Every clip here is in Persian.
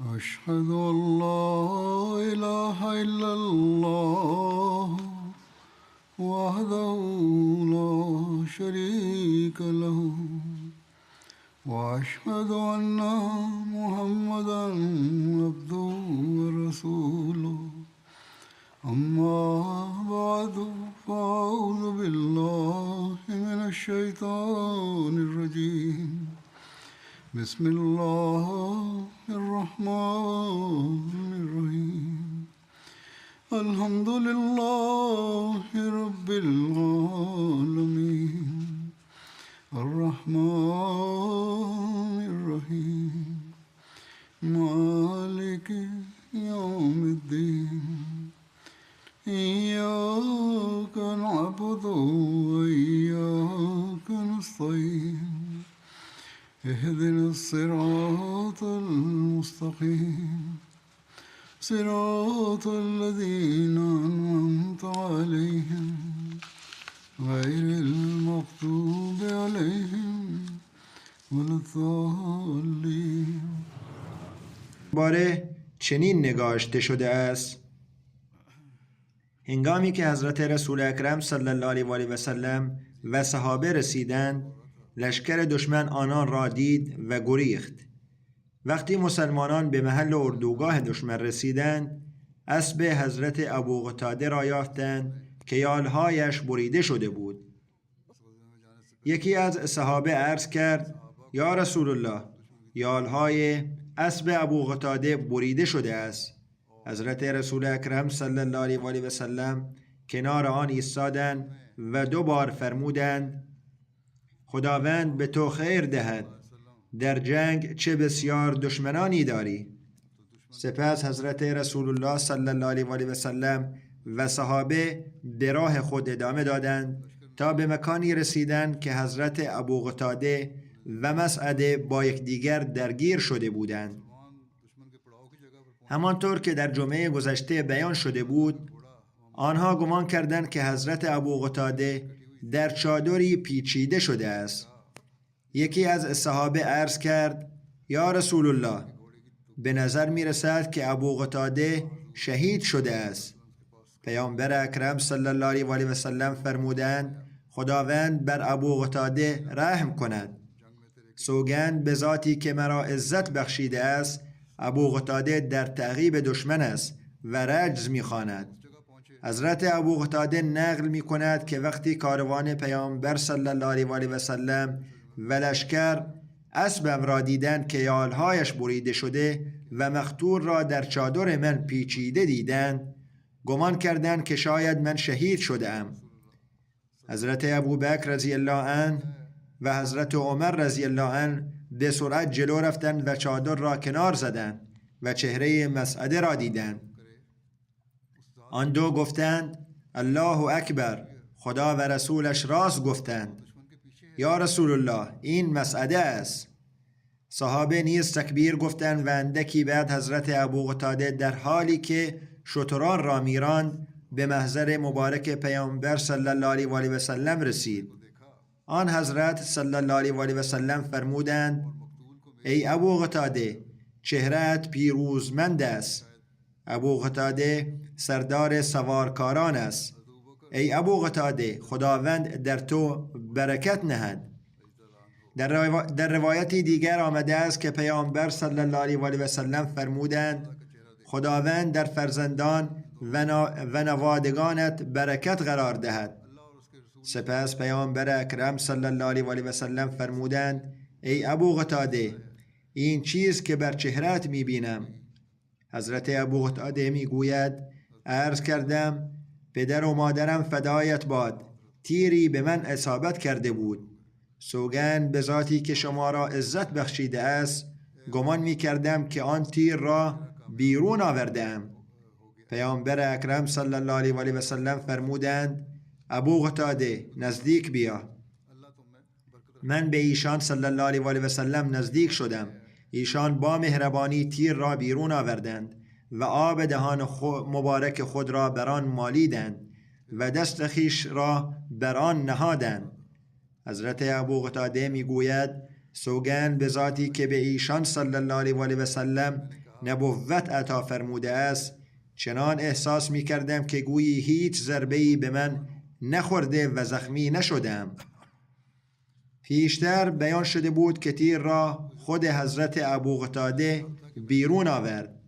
أشهد أن لا إله إلا الله وحده لا شريك له وأشهد أن محمدا عبده ورسوله أما بعد فأعوذ بالله من الشيطان الرجيم بسم الله الرحمن الرحيم الحمد لله رب العالمين الرحمن الرحيم مالك يوم الدين إياك نعبد وإياك نستعين اهدنا الصراط المستقيم صراط الذين أنعمت عليهم غير المغضوب عليهم ولا الضالين. باره چنین نگاشته شده است: هنگامی که حضرت رسول اکرم صلی الله علیه و آله و سلم و صحابه رسیدند، لشکر دشمن آنان را دید و گریخت. وقتی مسلمانان به محل اردوگاه دشمن رسیدند، اسب حضرت ابو قتاده را یافتند که یالهایش بریده شده بود. یکی از صحابه عرض کرد: یا رسول الله، یالهای اسب ابو قتاده بریده شده است. حضرت رسول اکرم صلی الله علیه و آله و سلم کنار آن ایستادند و 2 بار فرمودند: خداوند به تو خیر دهد، در جنگ چه بسیار دشمنانی داری. سپس حضرت رسول الله صلی الله علیه و آله و سلم و صحابه به راه خود ادامه دادند تا به مکانی رسیدند که حضرت ابو قتاده و مسعده با یکدیگر درگیر شده بودند. همانطور که در جمعه گذشته بیان شده بود، آنها گمان کردند که حضرت ابو قتاده در چادری پیچیده شده است. یکی از صحابه عرض کرد: یا رسول الله، به نظر می رسد که ابو قتاده شهید شده است. پیامبر اکرم صلی الله علیه و آله و سلم فرمودند: خداوند بر ابو قتاده رحم کند. سوگند به ذاتی که مرا عزت بخشیده است، ابو قتاده در تعقیب دشمن است و رجز می خواند. حضرت ابو قتاده نقل می کند که وقتی کاروان پیامبر صلی الله علیه و آله و سلم و لشکر اسبم را دیدند که یالهایش بریده شده و مقتول را در چادر من پیچیده دیدند، گمان کردند که شاید من شهید شده‌ام. حضرت ابوبکر رضی الله عنه و حضرت عمر رضی الله عنه به سرعت جلو رفتند و چادر را کنار زدند و چهره مسعده را دیدند. آن 2 گفتند: الله اکبر، خدا و رسولش راست گفتند. یا رسول الله، این مسعده است. صحابه نیز تکبیر گفتند و اندکی بعد حضرت ابو قتاده در حالی که شتران را میراند به محضر مبارک پیامبر صلی الله علیه و آله و سلم رسید. آن حضرت صلی الله علیه و آله و سلم فرمودند: ای ابو قتاده، چهره‌ات پیروزمند است. ابو قتاده سردار سوارکاران است. ای ابو قتاده، خداوند در تو برکت نهد. در روایتی دیگر آمده است که پیامبر صلی الله علیه و آله و سلم فرمودند: خداوند در فرزندان و نوادگانت برکت قرار دهد. سپس پیامبر اکرم صلی الله علیه و آله و سلم فرمودند: ای ابو قتاده، این چیز که بر چهره‌ات می‌بینم. حضرت ابو قتاده میگوید: عرض کردم: پدر و مادرم فدایت باد، تیری به من اصابت کرده بود. سوگند به ذاتی که شما را عزت بخشیده است، گمان می کردم که آن تیر را بیرون آوردم. پیامبر اکرم صلی الله علیه و آله و سلم فرمودند: ابو قتاده، نزدیک بیا. من به ایشان صلی الله علیه و آله و سلم نزدیک شدم. ایشان با مهربانی تیر را بیرون آوردند و آب دهان مبارک خود را بر آن مالیدند و دست خویش را بر آن نهادند. حضرت ابو قتاده میگوید: سوگند به ذاتی که به ایشان صلی الله علیه و آله و سلم نبوت عطا فرموده است چنان احساس می کردم که گویی هیچ ضربه‌ای به من نخورده و زخمی نشدم. پیشتر بیان شده بود که تیر را خود حضرت ابو قتاده بیرون آورد،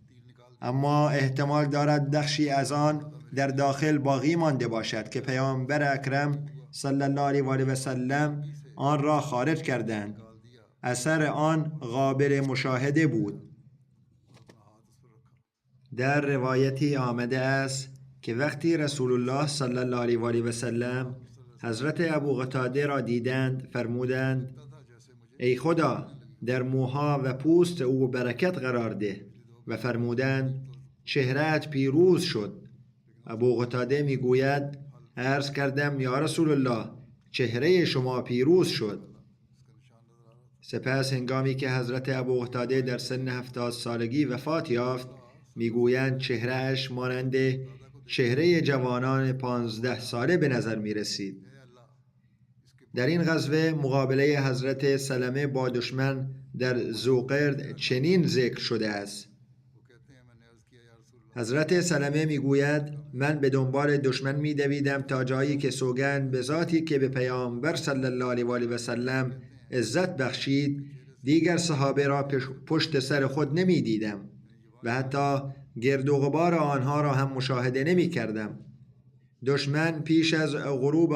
اما احتمال دارد بخشی از آن در داخل باقی مانده باشد که پیامبر اکرم صلی الله علیه و آله و سلم آن را خارج کردند. اثر آن قابل مشاهده بود. در روایتی آمده است که وقتی رسول الله صلی الله علیه و آله و سلم حضرت ابو قتاده را دیدند فرمودند: ای خدا، در موها و پوست او برکت قرار ده، و فرمودند چهره‌ات پیروز شد. ابو قتاده میگوید عرض کردم یا رسول الله، چهره شما پیروز شد. سپس هنگامی که حضرت ابو قتاده در سن 70 سالگی وفات یافت، میگویند چهرهش مانند چهره جوانان 15 ساله به نظر می رسید. در این غزوه مقابله حضرت سلمه با دشمن در ذوقرد چنین ذکر شده است: حضرت سلمه میگوید من به دنبال دشمن میدویدم تا جایی که سوگند به ذاتی که به پیامبر صلی الله علیه و آله و سلم عزت بخشید دیگر صحابه را پشت سر خود نمیدیدم و حتی گرد و غبار آنها را هم مشاهده نمی کردم. دشمن پیش از غروب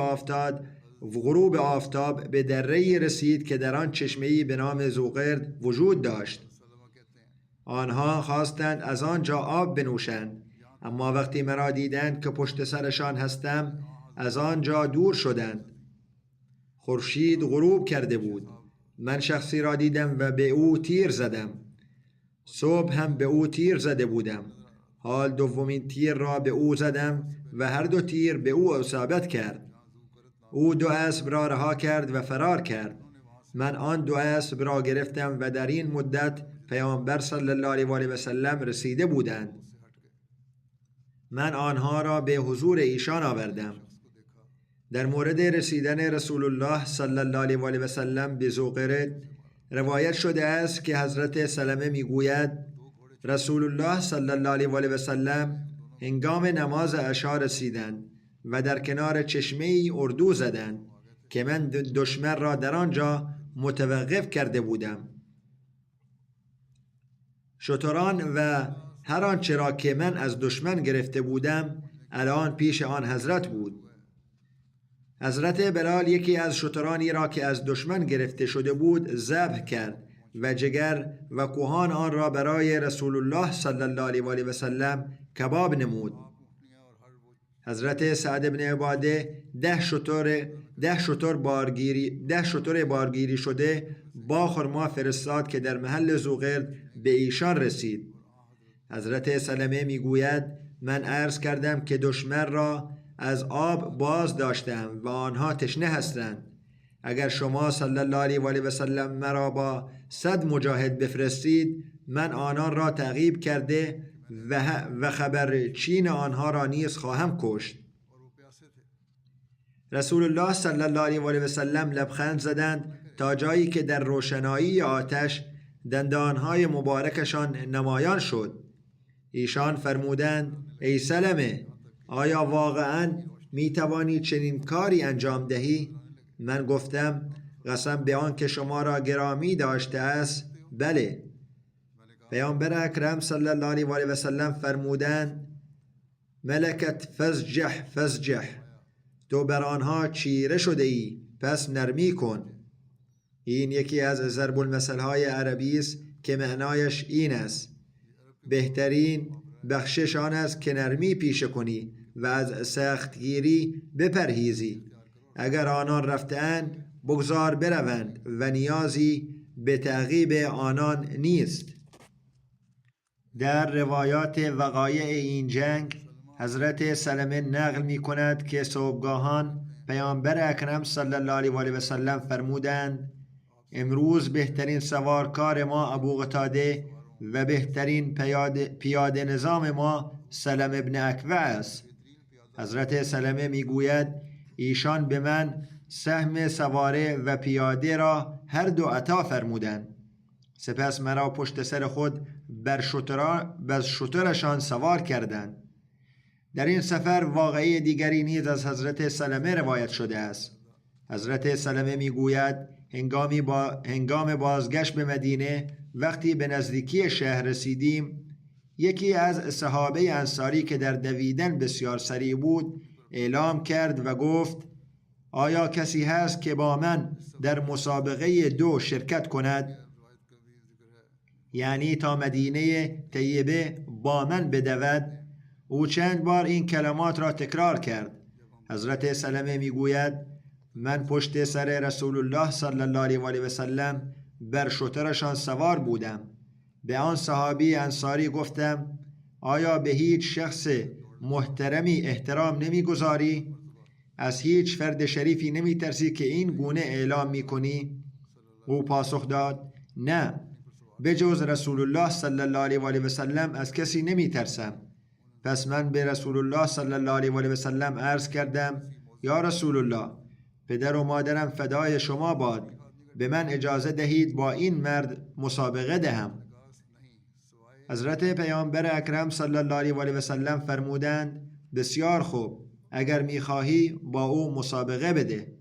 آفتاب به دره‌ای رسید که در آن چشمه‌ای به نام ذوقرد وجود داشت. آنها خواستند از آنجا آب بنوشند، اما وقتی مرا دیدند که پشت سرشان هستم از آنجا دور شدند. خورشید غروب کرده بود. من شخصی را دیدم و به او تیر زدم. صبح هم به او تیر زده بودم. حال دومین تیر را به او زدم و هر دو تیر به او اصابت کرد. او 2 اسب را رها کرد و فرار کرد. من آن 2 اسب را گرفتم و در این مدت پیامبر صلی الله علیه و آله و سلم رسیده بودند. من آنها را به حضور ایشان آوردم. در مورد رسیدن رسول الله صلی الله علیه و آله و سلم به ذوقرد روایت شده است که حضرت سلمه میگوید رسول الله صلی الله علیه و آله و سلم هنگام نماز عشا رسیدند و در کنار چشمه‌ای اردو زدند که من دشمن را در آنجا متوقف کرده بودم. شتران و هر آنچه را که من از دشمن گرفته بودم الان پیش آن حضرت بود. حضرت بلال یکی از شترانی را که از دشمن گرفته شده بود ذبح کرد و جگر و کوهان آن را برای رسول الله صلی الله علیه و آله و سلم کباب نمود. حضرت سعد بن عباده 10 شتر بارگیری شده با خرما فرستاد که در محل ذوقرد به ایشان رسید. حضرت سلمه میگوید من عرض کردم که دشمن را از آب باز داشتم و آنها تشنه هستند. اگر شما صلی الله علیه و آله و سلم مرا با 100 مجاهد بفرستید من آنان را تعقیب کرده و خبرچین آنها را نیز خواهم کشت. رسول الله صلی الله علیه و آله و سلم لبخند زدند تا جایی که در روشنایی آتش دندانهای مبارکشان نمایان شد. ایشان فرمودند ای سلمه، آیا واقعاً می توانی چنین کاری انجام دهی؟ من گفتم قسم به آن که شما را گرامی داشته است بله. پیامبر اکرم صلی الله علیه و آله و سلم فرمودند ملکت فزجح، تو بر آنها چیره شده ای پس نرمی کن. این یکی از ضرب المثل های عربی است که معنایش این است بهترین بخشش آن است که نرمی پیشه کنی و از سختگیری بپرهیزی. اگر آنان رفتند بگذار بروند و نیازی به تعقیب آنان نیست. در روایات وقایع این جنگ حضرت سلمه نقل می کند که صبحگاهان پیامبر اکرم صلی الله علیه و آله و سلم فرمودند امروز بهترین سوارکار ما ابو قتاده و بهترین پیاده نظام ما سلم ابن اکوع است. حضرت سلمه میگوید ایشان به من سهم سواره و پیاده را هر دو عطا فرمودند. سپس مرا پشت سر خود بر شترشان سوار کردند. در این سفر واقعه دیگری نیز از حضرت سلمه روایت شده است. حضرت سلمه میگوید هنگام بازگشت به مدینه وقتی به نزدیکی شهر رسیدیم، یکی از صحابه انصاری که در دویدن بسیار سریع بود اعلام کرد و گفت: آیا کسی هست که با من در مسابقه 2 شرکت کند؟ یعنی تا مدینه طیبه با من بدود. او چند بار این کلمات را تکرار کرد. حضرت سلمه میگوید: من پشت سر رسول الله صلی الله علیه و سلم بر شترشان سوار بودم. به آن صحابی انصاری گفتم: آیا به هیچ شخص محترمی احترام نمیگذاری؟ از هیچ فرد شریفی نمی ترسی که این گونه اعلام می کنی؟ او پاسخ داد: نه، به جز رسول الله صلی الله علیه و سلم از کسی نمی ترسم. پس من به رسول الله صلی الله علیه و سلم عرض کردم: یا رسول الله، پدر و مادرم فدای شما باد، به من اجازه دهید با این مرد مسابقه دهم. حضرت پیامبر اکرم صلی الله علیه و سلم فرمودند: بسیار خوب، اگر میخواهی با او مسابقه بده.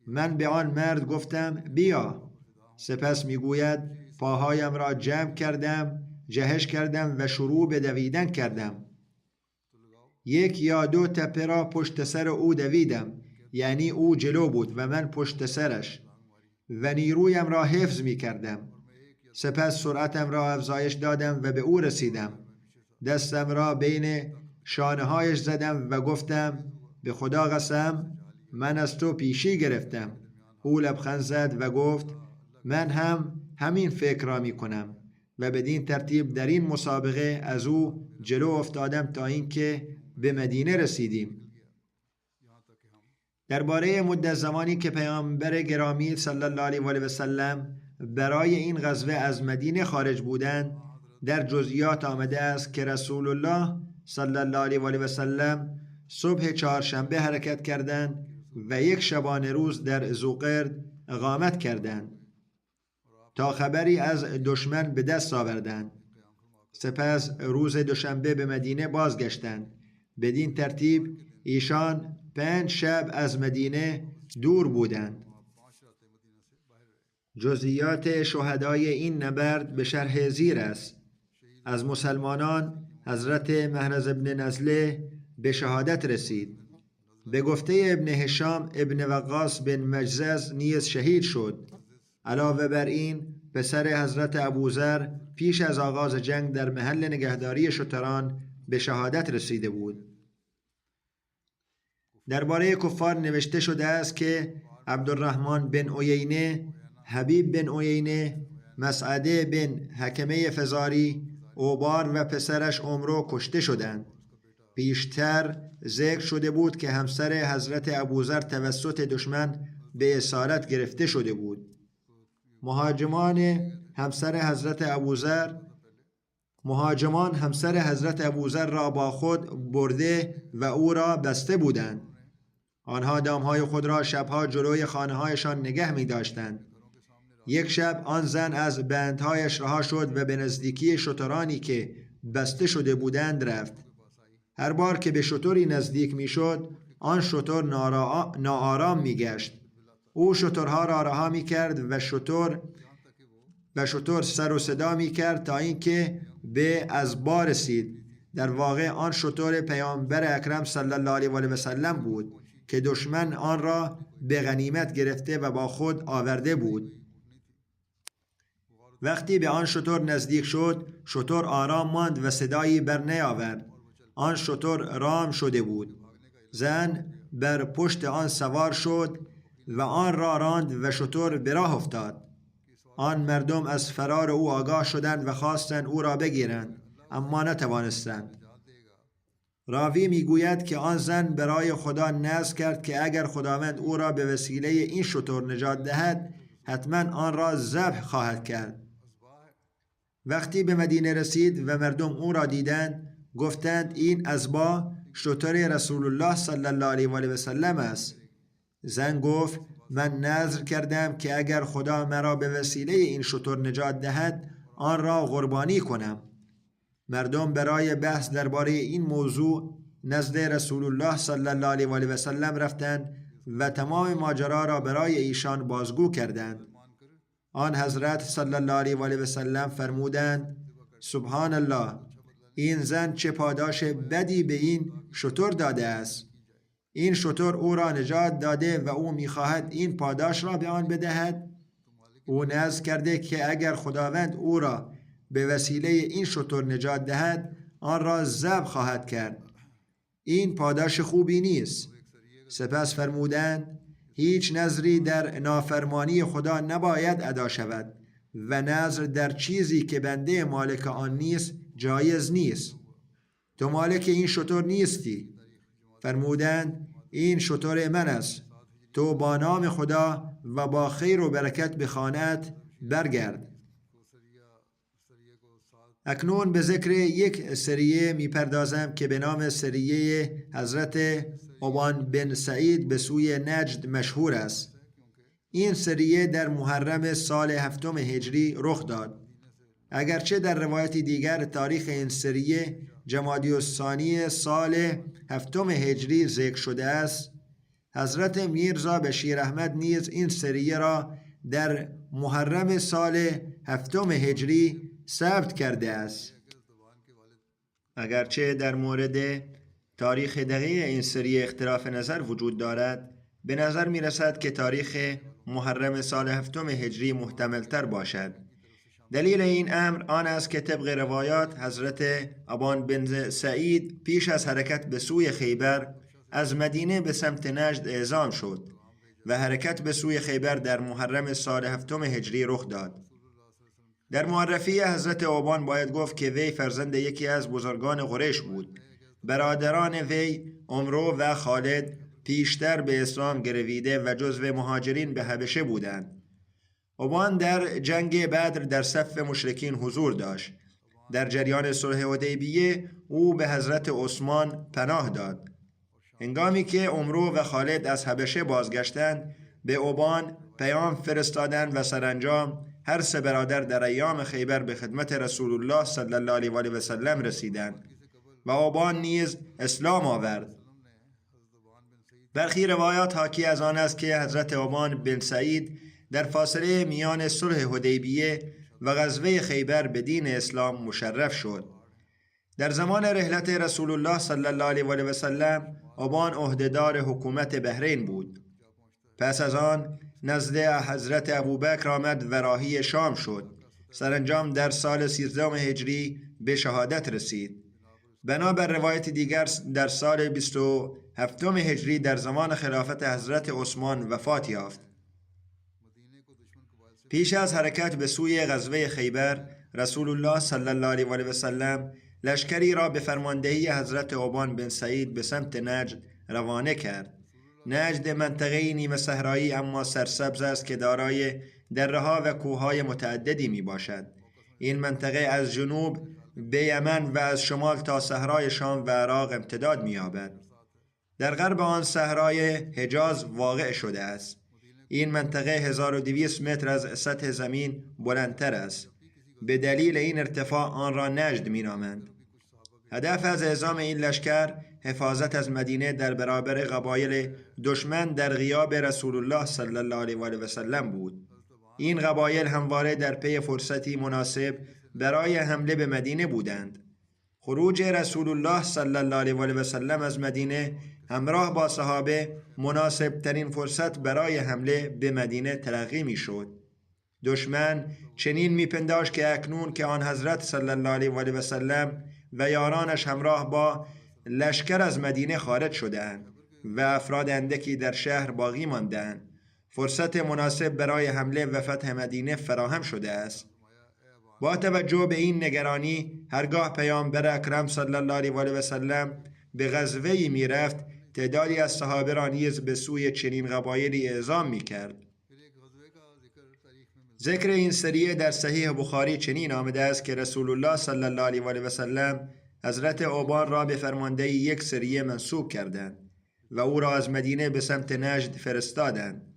من به آن مرد گفتم: بیا. سپس میگوید: پاهایم را جمع کردم، جهش کردم و شروع به دویدن کردم. 1 یا 2 تپه را پشت سر او دویدم، یعنی او جلو بود و من پشت سرش، و نیرویم را حفظ می کردم. سپس سرعتم را افزایش دادم و به او رسیدم. دستم را بین شانه‌هایش زدم و گفتم: به خدا قسم، من از تو پیشی گرفتم. او لبخند زد و گفت: من هم همین فکر را می کنم. و بدین ترتیب در این مسابقه از او جلو افتادم تا اینکه به مدینه رسیدیم. درباره مدت زمانی که پیامبر گرامی صلی الله علیه و سلم برای این غزوه از مدینه خارج بودند در جزئیات آمده است که رسول الله صلی الله علیه و سلم صبح 4شنبه حرکت کردند و 1 شبانه روز در ذوقرد اقامت کردند تا خبری از دشمن به دست آوردند. سپس روز دوشنبه به مدینه بازگشتند. بدین ترتیب ایشان 5 شب از مدینه دور بودند. جزئیات شهدای این نبرد به شرح زیر است. از مسلمانان حضرت محرز ابن نزله به شهادت رسید. به گفته ابن هشام ابن وقاص بن مجزز نیز شهید شد. علاوه بر این پسر حضرت ابوذر پیش از آغاز جنگ در محل نگهداری شتران به شهادت رسیده بود. درباره کفار نوشته شده است که عبدالرحمن بن عیینه، حبیب بن عیینه، مسعده بن حکمه فزاری، اوبار و پسرش عمرو کشته شدند. پیشتر ذکر شده بود که همسر حضرت ابوذر توسط دشمن به اسارت گرفته شده بود. مهاجمان همسر حضرت ابوذر را با خود برده و او را بسته بودند. آنها دامهای خود را شبها جلوی خانه‌هایشان نگه می داشتند. 1 شب آن زن از بندهایش رها شد و به نزدیکی شترانی که بسته شده بودند رفت. هر بار که به شتری نزدیک می شد، آن شتر ناآرام می گشت. او شترها را رها می کرد و شتر سر و صدا می کرد تا اینکه به ازبا رسید. در واقع آن شتر پیامبر اکرم صلی الله علیه و سلم بود که دشمن آن را به غنیمت گرفته و با خود آورده بود. وقتی به آن شتر نزدیک شد، شتر آرام ماند و صدایی بر نیاورد. آن شتر رام شده بود. زن بر پشت آن سوار شد و آن را راند و شتر به راه افتاد. آن مردم از فرار او آگاه شدند و خواستند او را بگیرند، اما نتوانستند. راوی میگوید که آن زن برای خدا نذر کرد که اگر خداوند او را به وسیله این شتر نجات دهد، حتما آن را ذبح خواهد کرد. وقتی به مدینه رسید و مردم او را دیدند، گفتند این ازبا شتر رسول الله صلی الله علیه و سلم است. زن گفت من نذر کردم که اگر خدا مرا به وسیله این شتر نجات دهد آن را قربانی کنم. مردم برای بحث درباره این موضوع نزد رسول الله صلی الله علیه و آله و سلم رفتند و تمام ماجرا را برای ایشان بازگو کردند. آن حضرت صلی الله علیه و آله و سلم فرمودند: سبحان الله، این زن چه پاداش بدی به این شتر داده است. این شتر او را نجات داده و او می‌خواهد این پاداش را به آن بدهد. او نذر کرده که اگر خداوند او را به وسیله این شتر نجات دهد آن را ذبح خواهد کرد. این پاداش خوبی نیست. سپس فرمودند: هیچ نذری در نافرمانی خدا نباید ادا شود و نذر در چیزی که بنده مالک آن نیست جایز نیست. تو مالک این شتر نیستی. فرمودند: این شتر من است. تو با نام خدا و با خیر و برکت به خانه‌ات برگرد. اکنون به ذکر یک سریه میپردازم که به نام سریه حضرت عبان بن سعید به سوی نجد مشهور است. این سریه در محرم سال 7 هجری رخ داد. اگرچه در روایتی دیگر تاریخ این سریه جمادی الثانی سال 7 هجری ذکر شده است. حضرت میرزا بشیر احمد نیز این سریه را در محرم سال 7 هجری ثبت کرده است. اگرچه در مورد تاریخ دقیق این سریه اختلاف نظر وجود دارد، به نظر می رسد که تاریخ محرم سال 7 هجری محتملتر باشد. دلیل این امر آن است که طبق روایات حضرت عبان بن سعید پیش از حرکت به سوی خیبر از مدینه به سمت نجد اعزام شد و حرکت به سوی خیبر در محرم سال 7 هجری رخ داد. در معرفی حضرت عبان باید گفت که وی فرزند یکی از بزرگان قریش بود. برادران وی عمرو و خالد پیشتر به اسلام گرویده و جزو مهاجرین به حبشه بودند. عبان در جنگ بدر در صف مشرکین حضور داشت. در جریان صلح حدیبیه او به حضرت عثمان پناه داد. هنگامی که عمرو و خالد از حبشه بازگشتند، به عبان پیام فرستادند و سرانجام هر سه برادر در ایام خیبر به خدمت رسول الله صلی الله علیه و آله و سلم رسیدند و عبان نیز اسلام آورد. برخی روایات حاکی از آن است که حضرت عبان بن سعید در فاصله میان صلح حدیبیه و غزوه خیبر به دین اسلام مشرف شد. در زمان رحلت رسول الله صلی الله علیه و آله و سلم عبان عهدهدار حکومت بحرین بود. پس از آن نزد حضرت ابوبکر آمد و راهی شام شد. سرانجام در سال 13 هجری به شهادت رسید. بنابر روایت دیگر در سال 27 هجری در زمان خلافت حضرت عثمان وفات یافت. پیش از حرکت به سوی غزوه خیبر، رسول الله صلی الله علیه و آله و سلم لشکری را به فرماندهی حضرت عبان بن سعید به سمت نجد روانه کرد. نجد منطقه‌ای نیمه صحرایی اما سرسبز است که دارای دره‌ها و کوه‌های متعددی می باشد. این منطقه از جنوب به یمن و از شمال تا صحرای شام و عراق امتداد می یابد. در غرب آن صحرای حجاز واقع شده است. این منطقه 1200 متر از سطح زمین بلندتر است. به دلیل این ارتفاع آن را نجد می نامند. هدف از اعزام این لشکر حفاظت از مدینه در برابر قبایل دشمن در غیاب رسول الله صلی الله علیه و آله و سلم بود. این قبایل همواره در پی فرصتی مناسب برای حمله به مدینه بودند. خروج رسول الله صلی الله علیه و آله و سلم از مدینه همراه با صحابه مناسب ترین فرصت برای حمله به مدینه تلقی می شد. دشمن چنین میپنداشت که اکنون که آن حضرت صلی الله علیه و آله و سلم و یارانش همراه با لشکر از مدینه خارج شده‌اند و افراد اندکی در شهر باقی مانده‌اند، فرصت مناسب برای حمله و فتح مدینه فراهم شده است. با توجه به این نگرانی، هرگاه پیامبر اکرم صلی الله علیه و آله و سلم به غزوه‌ای میرفت، تعدادی از صحابه را نیز به سوی چنین قبایلی اعزام میکرد. ذکر این سریه در صحیح بخاری چنین آمده است که رسول الله صلی الله علیه و آله و سلم حضرت عبان را به فرماندهی یک سریه منصوب کردند و او را از مدینه به سمت نجد فرستادند.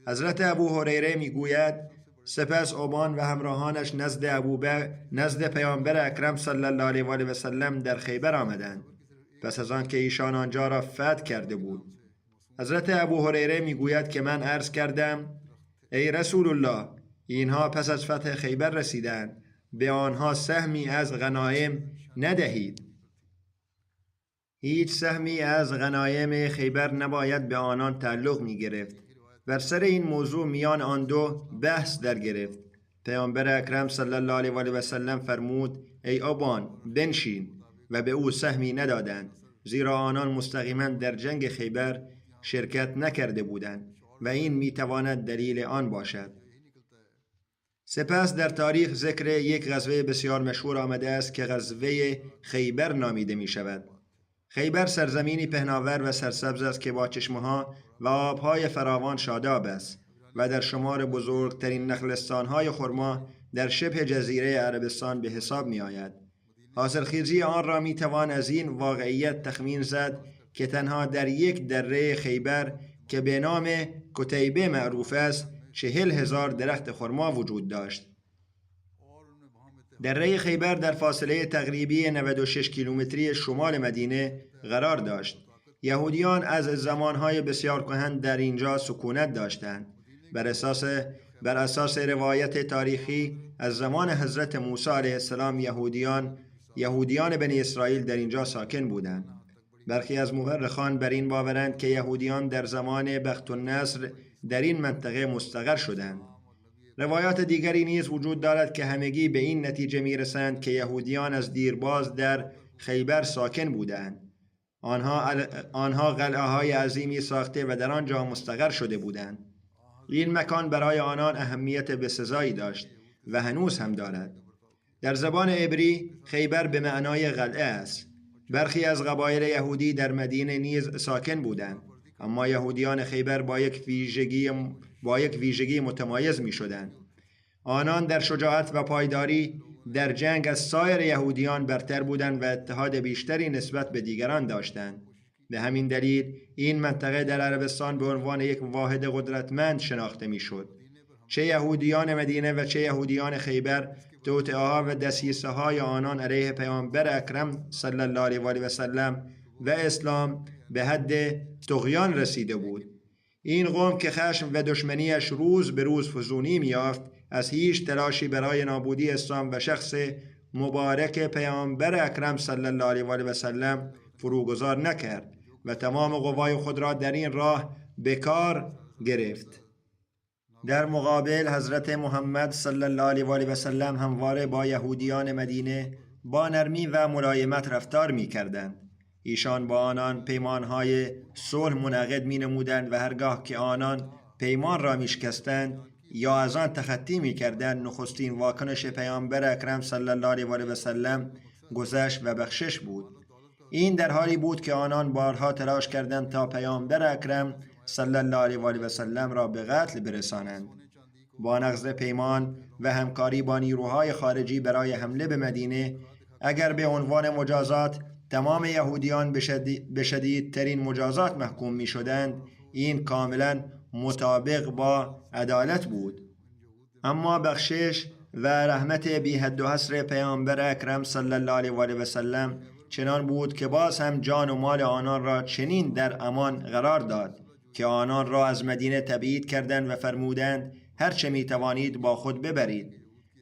حضرت ابو هریره میگوید سپس اوبان و همراهانش نزد پیامبر اکرم صلی الله علیه و آله و سلم در خیبر آمدند پس از آن که ایشان آنجا را فتح کرده بود. حضرت ابو هریره میگوید که من عرض کردم ای رسول الله، اینها پس از فتح خیبر رسیدند، به آنها سهمی از غنایم ندهید. هیچ سهمی از غنایم خیبر نباید به آنان تعلق می گرفت. بر سر این موضوع میان آن دو بحث در گرفت. پیامبر اکرم صلی الله علیه و آله و سلم فرمود ای اوبان بنشین، و به او سهمی ندادند، زیرا آنان مستقیما در جنگ خیبر شرکت نکرده بودند و این میتواند دلیل آن باشد. سپس در تاریخ ذکر یک غزوه بسیار مشهور آمده است که غزوه خیبر نامیده می شود. خیبر سرزمینی پهناور و سرسبز است که با چشمه‌ها و آبهای فراوان شاداب است و در شمار بزرگترین نخلستان‌های خرما در شبه جزیره عربستان به حساب می آید. حاصلخیزی آن را می توان از این واقعیت تخمین زد که تنها در یک دره خیبر که به نام کتیبه معروف است 40,000 درخت خرما وجود داشت. دره خیبر در فاصله تقریبی 96 کیلومتری شمال مدینه قرار داشت. یهودیان از زمانهای بسیار کهن در اینجا سکونت داشتند. بر اساس روایت تاریخی از زمان حضرت موسی علیه السلام یهودیان بنی اسرائیل در اینجا ساکن بودند. برخی از مورخان بر این باورند که یهودیان در زمان بخت النصر در این منطقه مستقر شدند. روایات دیگری نیز وجود دارد که همگی به این نتیجه میرسند که یهودیان از دیرباز در خیبر ساکن بودند. آنها قلعه‌های عظیمی ساخته و در آنجا مستقر شده بودند. این مکان برای آنان اهمیت بسزایی داشت و هنوز هم دارد. در زبان عبری خیبر به معنای قلعه است. برخی از قبایل یهودی در مدینه نیز ساکن بودند، اما یهودیان خیبر با یک ویژگی متمایز می شدند. آنان در شجاعت و پایداری در جنگ از سایر یهودیان برتر بودند و اتحاد بیشتری نسبت به دیگران داشتند. به همین دلیل این منطقه در عربستان به عنوان یک واحد قدرتمند شناخته می شد. چه یهودیان مدینه و چه یهودیان خیبر، توطئه‌ها و دسیسه‌های آنان علیه پیامبر اکرم صلی الله علیه و آله و سلم و اسلام به حد طغیان رسیده بود. این قوم که خشم و دشمنیش روز به روز فزونی می‌یافت، از هیچ تلاشی برای نابودی اسلام و شخص مبارک پیامبر اکرم صلی الله علیه و آله و سلم فروگذار نکرد و تمام قوای خود را در این راه به کار گرفت. در مقابل حضرت محمد صلی الله علیه و آله و سلم همواره با یهودیان مدینه با نرمی و ملایمت رفتار می‌کردند. ایشان با آنان پیمانهای صلح منعقد می‌نمودند و هرگاه که آنان پیمان را می‌شکستند یا از آن تخطی می‌کردند، نخستین واکنش پیامبر اکرم صلی الله علیه و آله و سلم گذشت و بخشش بود. این در حالی بود که آنان بارها تلاش کردند تا پیامبر اکرم صلی الله علیه و آله و سلم را به قتل برسانند. با نقض پیمان و همکاری با نیروهای خارجی برای حمله به مدینه، اگر به عنوان مجازات تمام یهودیان به شدیدترین مجازات محکوم می شدند، این کاملا مطابق با عدالت بود. اما بخشش و رحمت بی حد و حصر پیامبر اکرم صلی الله علیه و آله و سلم چنان بود که باز هم جان و مال آنان را چنین در امان قرار داد که آنان را از مدینه تبعید کردند و فرمودند هر چه می توانید با خود ببرید.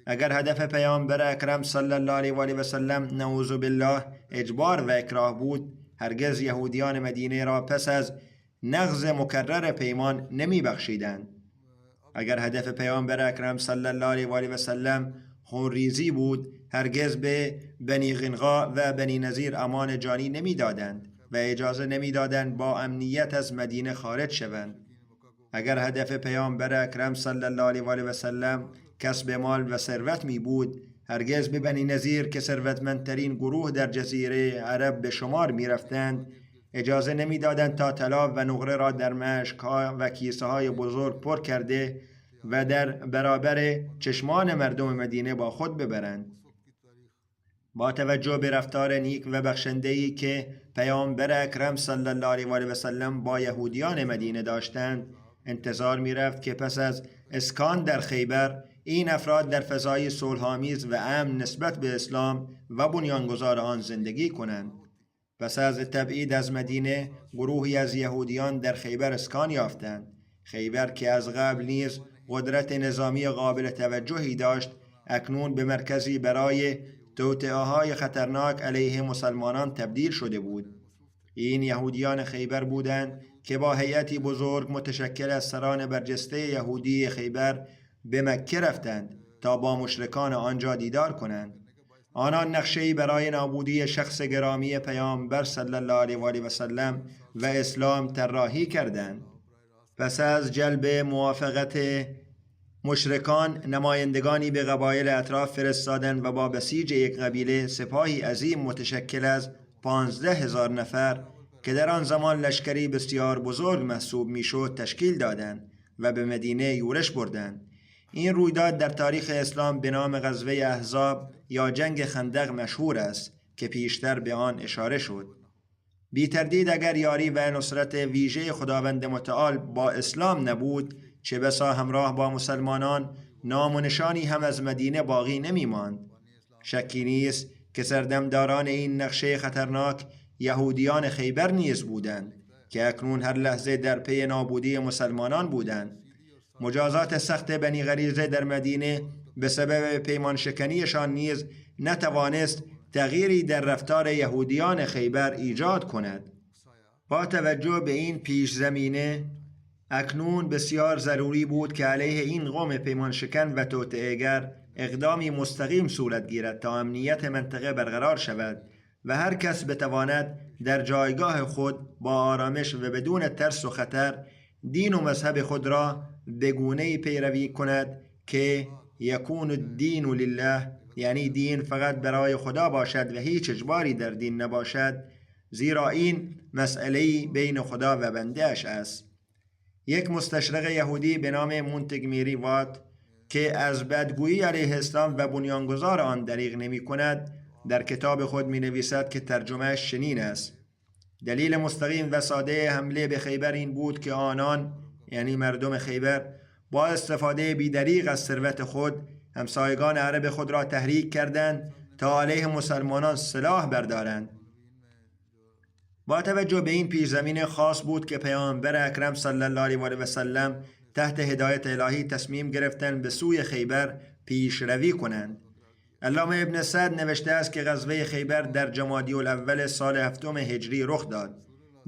اگر هدف پیامبر اکرم صلی الله علیه و آله و سلم نعوذ بالله اجبار و اکراه بود، هرگز یهودیان مدینه را پس از نقض مکرر پیمان نمی بخشیدند. اگر هدف پیامبر اکرم صلی الله علیه و آله و سلم خونریزی بود، هرگز به بنی قینقاع و بنی نضیر امان جانی نمی دادند و اجازه نمی دادند با امنیت از مدینه خارج شوند. اگر هدف پیامبر اکرم صلی الله علیه و آله و سلم کسب مال و ثروت می بود، هرگز به بنی نضیر که ثروتمندترین گروه در جزیره عرب به شمار می رفتند اجازه نمی دادند تا طلا و نقره را در مشک‌ها و کیسه های بزرگ پر کرده و در برابر چشمان مردم مدینه با خود ببرند. با توجه به رفتار نیک و بخشنده‌ای که پیامبر اکرم صلی الله علیه و آله و سلم با یهودیان مدینه داشتند، انتظار می رفت که پس از اسکان در خیبر این افراد در فضای صلح‌آمیز و امن نسبت به اسلام و بنیانگذار آن زندگی کنند. پس از تبعید از مدینه گروهی از یهودیان در خیبر اسکان یافتند. خیبر که از قبل نیز قدرت نظامی قابل توجهی داشت، اکنون به مرکزی برای توطئه‌های خطرناک علیه مسلمانان تبدیل شده بود. این یهودیان خیبر بودند که با هیئتی بزرگ متشکل از سران برجسته یهودی خیبر به مکه رفتند تا با مشرکان آنجا دیدار کنند. آنان نقشه‌ای برای نابودی شخص گرامی پیامبر صلی الله علیه و آله و سلم و اسلام طراحی کردند. پس از جلب موافقت مشرکان، نمایندگانی به قبایل اطراف فرستادند و با بسیج یک قبیله سپاهی عظیم متشکل از 15,000 نفر که در آن زمان لشکری بسیار بزرگ محسوب میشد تشکیل دادند و به مدینه یورش بردند. این رویداد در تاریخ اسلام به نام غزوه احزاب یا جنگ خندق مشهور است که پیشتر به آن اشاره شد. بی تردید اگر یاری و نصرت ویژه خداوند متعال با اسلام نبود، چه بسا همراه با مسلمانان نام و نشانی هم از مدینه باقی نمی ماند. شکی نیست که سردمداران این نقشه خطرناک یهودیان خیبر نیز بودند که اکنون هر لحظه در پی نابودی مسلمانان بودند. مجازات سخت بنی غریظه در مدینه به سبب پیمان شکنیشان نیز نتوانست تغییری در رفتار یهودیان خیبر ایجاد کند. با توجه به این پیش زمینه، اکنون بسیار ضروری بود که علیه این قوم پیمان شکن و توطئه‌گر اقدامی مستقیم صورت گیرد تا امنیت منطقه برقرار شود و هر کس بتواند در جایگاه خود با آرامش و بدون ترس و خطر دین و مذهب خود را به گونه‌ای پیروی کند که یکون الدین لله، یعنی دین فقط برای خدا باشد و هیچ اجباری در دین نباشد، زیرا این مسئله‌ای بین خدا و بنده اش است. یک مستشرق یهودی به نام مونتگمیری وات که از بدگویی علیه اسلام و بنیانگذار آن دریغ نمی کند، در کتاب خود می نویسد که ترجمهش چنین است: دلیل مستقیم و ساده حمله به خیبر این بود که آنان، یعنی مردم خیبر، با استفاده بیدریغ از ثروت خود همسایگان عرب خود را تحریک کردند تا علیه مسلمانان سلاح بردارند. با توجه به این پیش زمینه خاص بود که پیامبر اکرم صلی الله علیه و آله و سلم تحت هدایت الهی تصمیم گرفتند به سوی خیبر پیشروی کنند. علامه ابن سعد نوشته است که غزوه خیبر در جمادی الاول سال 7 هجری رخ داد،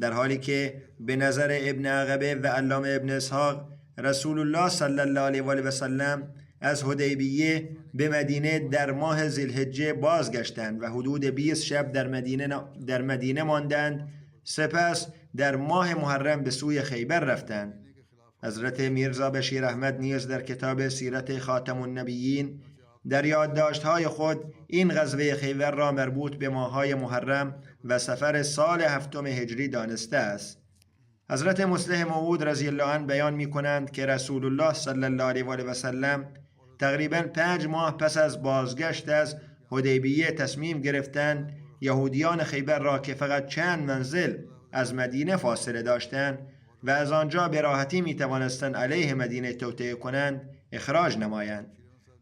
در حالی که به نظر ابن عقبه و علامه ابن اسحاق رسول الله صلی الله علیه و آله و سلم از حدیبیه به مدینه در ماه ذی‌الحجه بازگشتند و حدود 20 شب در مدینه ماندند. سپس در ماه محرم به سوی خیبر رفتند. حضرت میرزا بشیر احمد نیز در کتاب سیرت خاتم النبیین در یادداشت‌های خود این غزوه خیبر را مربوط به ماه‌های محرم و صفر سال 7 هجری دانسته است. حضرت مصلح موعود رضی الله عنه بیان می‌کنند که رسول الله صلی الله علیه و آله و سلم تقریباً 5 ماه پس از بازگشت از حدیبیه تصمیم گرفتند یهودیان خیبر را که فقط چند منزل از مدینه فاصله داشتند و از آنجا به راحتی می‌توانستند علیه مدینه توطئه کنند اخراج نمایند.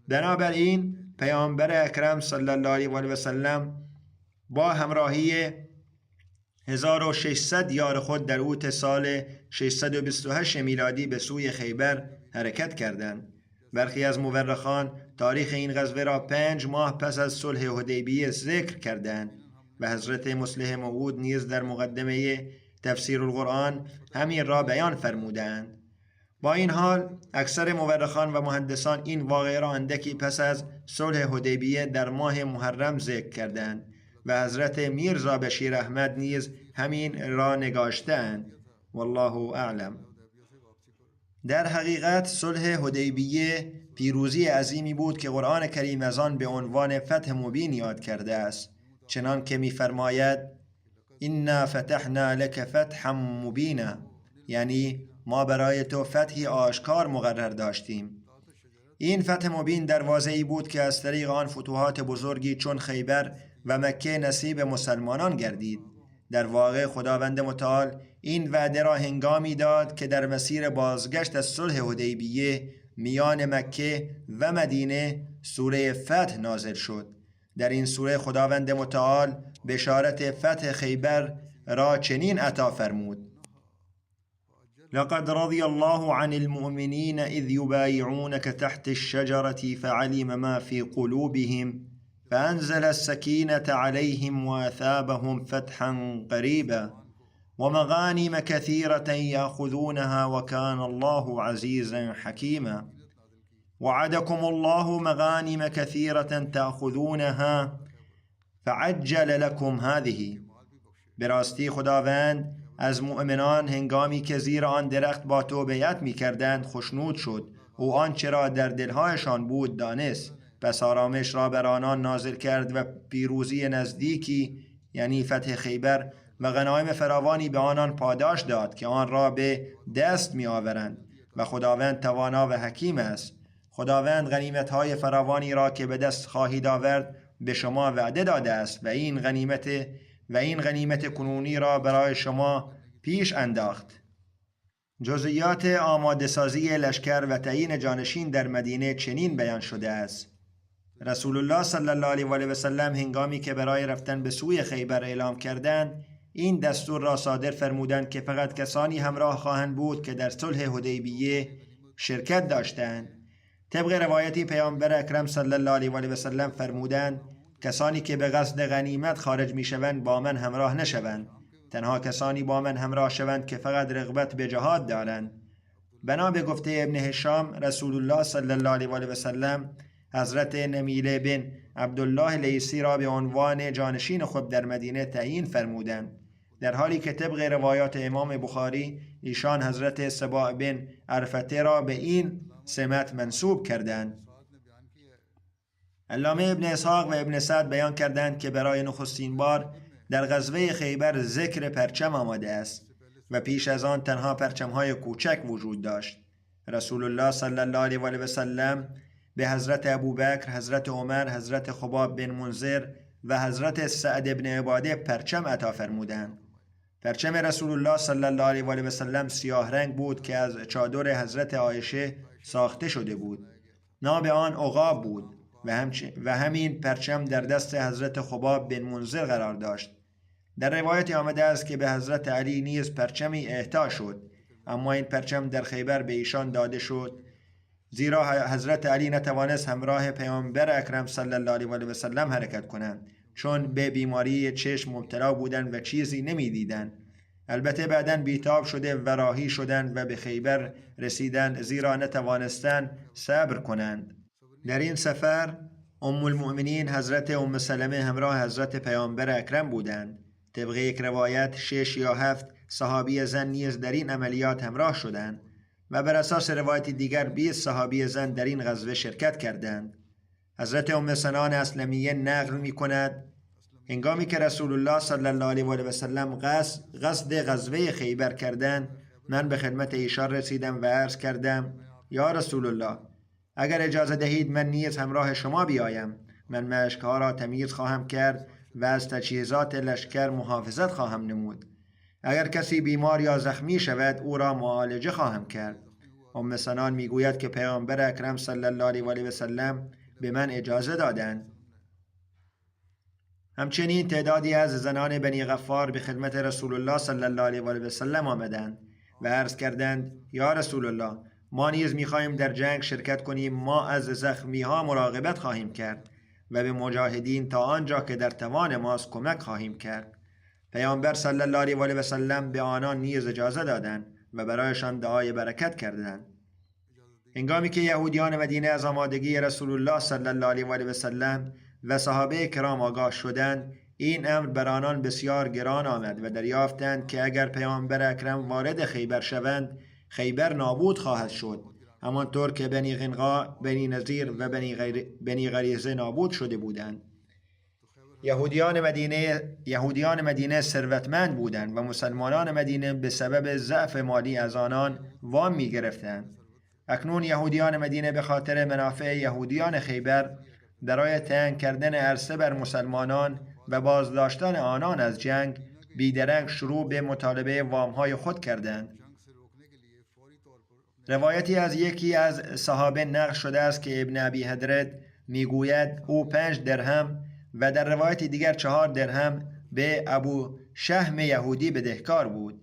بنابراین پیامبر اکرم صلی الله علیه و آله و سلم با همراهی 1600 یار خود در اوت سال 628 میلادی به سوی خیبر حرکت کردند. برخی از مورخان تاریخ این غزوه را 5 ماه پس از صلح حدیبیه ذکر کردند و حضرت مصلح موعود نیز در مقدمه تفسیر القرآن همین را بیان فرمودند. با این حال اکثر مورخان و محدثان این واقعه را اندکی پس از صلح حدیبیه در ماه محرم ذکر کردند و حضرت میرزا بشیر احمد نیز همین را نگاشتند. والله اعلم. در حقیقت صلح حدیبیه پیروزی عظیمی بود که قرآن کریم از آن به عنوان فتح مبین یاد کرده است، چنان که می‌فرماید انا فتحنا لك فتحا مبینا، یعنی ما برای تو فتحی آشکار مقرر داشتیم. این فتح مبین دروازه‌ای بود که از طریق آن فتوحات بزرگی چون خیبر و مکه نصیب مسلمانان گردید. در واقع خداوند متعال این وعده را هنگامی داد که در مسیر بازگشت از صلح حدیبیه میان مکه و مدینه سوره فتح نازل شد. در این سوره خداوند متعال بشارت فتح خیبر را چنین عطا فرمود: لقد رضي الله عن المؤمنين إذ يبايعونك تحت الشجرة فعلم ما في قلوبهم فأنزل السكينة عليهم وأثابهم فتحا قريبا ومغانم كثيرة يأخذونها وكان الله عزيزا حكيما وعدكم الله مغانم كثيرة تأخذونها فعجل لكم هذه. براستی خداوند از مؤمنان هنگامی که زیر آن درخت با تو بیعت می کردند خوشنود شد. او آنچه را در دلهایشان بود دانست، پس آرامش را بر آنان نازل کرد و پیروزی نزدیکی یعنی فتح خیبر و غنایم فراوانی به آنان پاداش داد که آن را به دست می آورند و خداوند توانا و حکیم است. خداوند غنیمت‌های فراوانی را که به دست خواهید آورد به شما وعده داده است و این غنیمت کنونی را برای شما پیش انداخت. جزئیات آماده سازی لشکر و تعیین جانشین در مدینه چنین بیان شده است: رسول الله صلی الله علیه و آله و سلم هنگامی که برای رفتن به سوی خیبر اعلام کردند، این دستور را صادر فرمودند که فقط کسانی همراه خواهند بود که در صلح حدیبیه شرکت داشتند. طبق روایتی پیامبر اکرم صلی الله علیه و آله و سلم فرمودند: کسانی که به قصد غنیمت خارج می شوند با من همراه نشوند. تنها کسانی با من همراه شوند که فقط رغبت به جهاد دارند. بنا به گفته ابن هشام، رسول الله صلی الله علیه و آله و سلم حضرت نمیله بن عبدالله لیثی را به عنوان جانشین خود در مدینه تعیین فرمودند، در حالی که طبق روایات امام بخاری ایشان حضرت سباع بن عرفته را به این سمت منصوب کردند. علامه ابن اسحاق و ابن سعد بیان کردند که برای نخستین بار در غزوه خیبر ذکر پرچم آمده است و پیش از آن تنها پرچم‌های کوچک وجود داشت. رسول الله صلی الله علیه و آله و سلم به حضرت ابوبکر، حضرت عمر، حضرت خباب بن منذر و حضرت سعد بن عباده پرچم عطا فرمودند. پرچم رسول الله صلی الله علیه و آله و سلم سیاه رنگ بود که از چادر حضرت عایشه ساخته شده بود. نام آن عقاب بود و همین پرچم در دست حضرت خباب بن منذر قرار داشت. در روایتی آمده است که به حضرت علی نیز پرچمی اهدا شد، اما این پرچم در خیبر به ایشان داده شد زیرا حضرت علی نتوانست همراه پیامبر اکرم صلی الله علیه و آله و سلم حرکت کنند، چون به بیماری چشم مبتلا بودند و چیزی نمیدیدند. البته بعداً بیتاب شده و راهی شدند و به خیبر رسیدند زیرا نتوانستند صبر کنند. در این سفر ام المؤمنین حضرت ام سلمه همراه حضرت پیامبر اکرم بودند. طبق یک روایت 6 یا 7 صحابی زن نیز در این عملیات همراه شدند و بر اساس روایت دیگر 20 صحابی زن در این غزوه شرکت کردند. حضرت ام سنان اسلمیه نقل می کند هنگامی که رسول الله صلی الله علیه و آله و سلم قصد غزوه خیبر کردند، من به خدمت ایشان رسیدم و عرض کردم: یا رسول الله، اگر اجازه دهید من نیز همراه شما بیایم. من مشک‌ها را تمیز خواهم کرد و از تجهیزات لشکر محافظت خواهم نمود. اگر کسی بیمار یا زخمی شود او را معالجه خواهم کرد. ام سنان میگوید که پیامبر اکرم صلی الله علیه و آله و سلم به من اجازه دادند. همچنین تعدادی از زنان بنی غفار به خدمت رسول الله صلی الله علیه و آله و سلم آمدند و عرض کردند: یا رسول الله، ما نیز می‌خواهیم در جنگ شرکت کنیم. ما از زخمی‌ها مراقبت خواهیم کرد و به مجاهدین تا آنجا که در توان ماست کمک خواهیم کرد. پیامبر صلی الله علیه و آله و سلم به آنان نیز اجازه دادند و برایشان دعای برکت کردند. هنگامی که یهودیان مدینه از آمادگی رسول الله صلی الله علیه و آله و سلم و صحابه کرام آگاه شدند، این امر بر آنان بسیار گران آمد و دریافتند که اگر پیامبر اکرم وارد خیبر شوند، خیبر نابود خواهد شد، همانطور که بنی قینقاع، بنی نذیر و بنی غریظه نابود شده بودند. یهودیان مدینه ثروتمند بودند و مسلمانان مدینه به سبب ضعف مالی از آنان وام می گرفتند. اکنون یهودیان مدینه به خاطر منافع یهودیان خیبر برای تنگ کردن عرصه بر مسلمانان و بازداشتن آنان از جنگ بیدرنگ شروع به مطالبه وامهای خود کردند. روایتی از یکی از صحابه نقل شده است که ابن ابی حدرد میگوید او 5 درهم و در روایت دیگر 4 درهم به ابو شهم یهودی بدهکار بود.